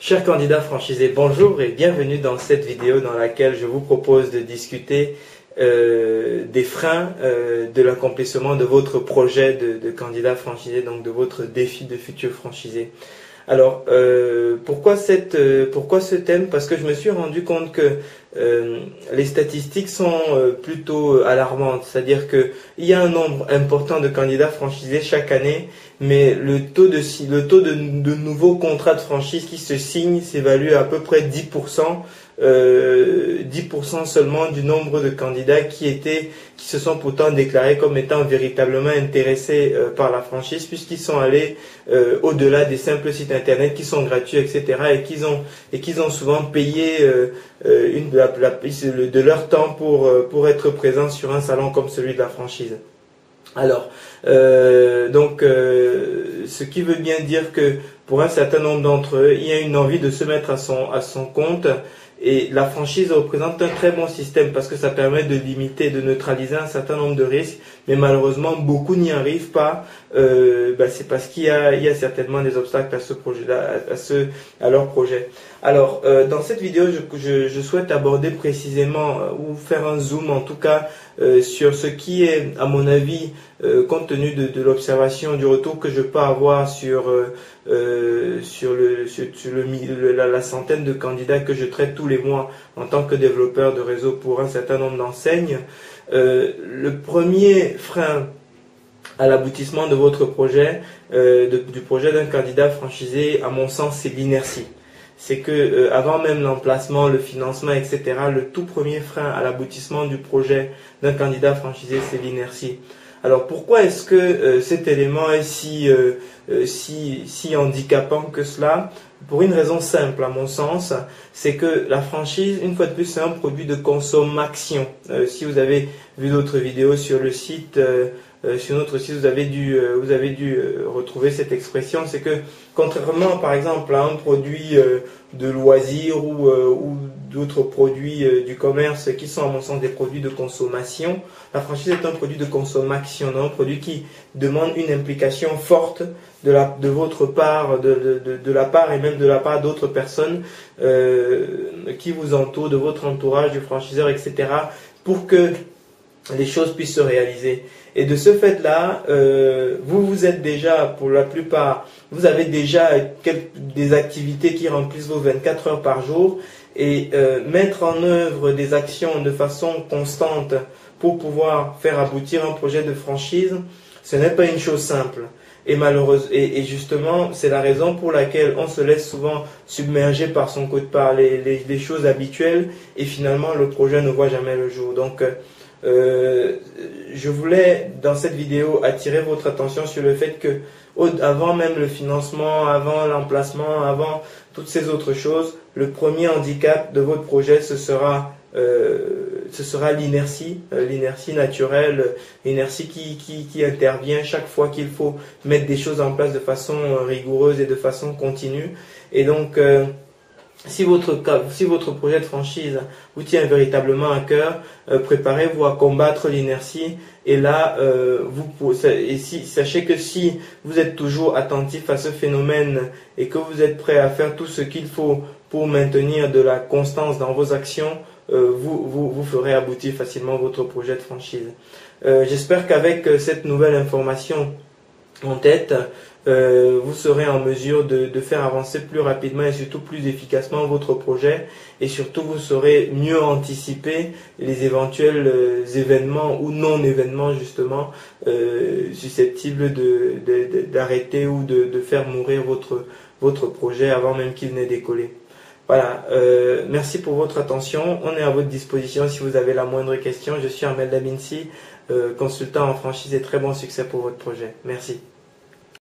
Chers candidats franchisés, bonjour et bienvenue dans cette vidéo dans laquelle je vous propose de discuter des freins de l'accomplissement de votre projet de candidat franchisé, donc de votre défi de futur franchisé. Alors, pourquoi ce thème? Parce que je me suis rendu compte que les statistiques sont plutôt alarmantes. C'est-à-dire qu'il y a un nombre important de candidats franchisés chaque année, mais le taux de nouveaux contrats de franchise qui se signent s'évalue à peu près 10%. 10% seulement du nombre de candidats qui se sont pourtant déclarés comme étant véritablement intéressés par la franchise, puisqu'ils sont allés au-delà des simples sites internet qui sont gratuits, etc. et qu'ils ont souvent payé de leur temps pour être présents sur un salon comme celui de la franchise. Alors, ce qui veut bien dire que pour un certain nombre d'entre eux, il y a une envie de se mettre à son compte. Et la franchise représente un très bon système parce que ça permet de limiter, de neutraliser un certain nombre de risques. Mais malheureusement, beaucoup n'y arrivent pas. C'est parce qu'il y a certainement des obstacles à ce projet-là, à leur projet. Alors, dans cette vidéo, je souhaite aborder précisément ou faire un zoom en tout cas sur ce qui est, à mon avis, compte tenu de l'observation, du retour que je peux avoir sur la centaine de candidats que je traite tous les mois en tant que développeur de réseau pour un certain nombre d'enseignes. Le premier frein à l'aboutissement de votre projet, du projet d'un candidat franchisé, à mon sens, c'est l'inertie. C'est que avant même l'emplacement, le financement, etc., le tout premier frein à l'aboutissement du projet d'un candidat franchisé, c'est l'inertie. Alors pourquoi est-ce que cet élément est si handicapant que cela? Pour une raison simple à mon sens, c'est que la franchise, une fois de plus, c'est un produit de consommation. Si vous avez vu d'autres vidéos sur le site, sur notre site, vous avez dû retrouver cette expression. C'est que contrairement par exemple à un produit de loisirs ou d'autres produits du commerce qui sont à mon sens des produits de consommation, la franchise est un produit de consommation, un produit qui demande une implication forte de votre part, de la part et même de la part d'autres personnes qui vous entourent, de votre entourage, du franchiseur, etc., pour que les choses puissent se réaliser. Et de ce fait-là, vous êtes déjà, pour la plupart, vous avez déjà des activités qui remplissent vos 24 heures par jour, et mettre en œuvre des actions de façon constante pour pouvoir faire aboutir un projet de franchise, ce n'est pas une chose simple. Et justement, c'est la raison pour laquelle on se laisse souvent submerger par les choses habituelles, et finalement le projet ne voit jamais le jour. Donc, je voulais dans cette vidéo attirer votre attention sur le fait que avant même le financement, avant l'emplacement, avant toutes ces autres choses, le premier handicap de votre projet ce sera l'inertie, l'inertie naturelle, l'inertie qui intervient chaque fois qu'il faut mettre des choses en place de façon rigoureuse et de façon continue. Et donc si votre projet de franchise vous tient véritablement à cœur, préparez-vous à combattre l'inertie. Et là, sachez que si vous êtes toujours attentif à ce phénomène et que vous êtes prêt à faire tout ce qu'il faut pour maintenir de la constance dans vos actions, vous ferez aboutir facilement votre projet de franchise. J'espère qu'avec cette nouvelle information en tête, vous serez en mesure de faire avancer plus rapidement et surtout plus efficacement votre projet, et surtout vous saurez mieux anticiper les éventuels événements ou non-événements justement susceptibles d'arrêter ou de faire mourir votre projet avant même qu'il n'ait décollé. Voilà, merci pour votre attention. On est à votre disposition si vous avez la moindre question. Je suis Ahmed Aminsi, consultant en franchise, et très bon succès pour votre projet. Merci.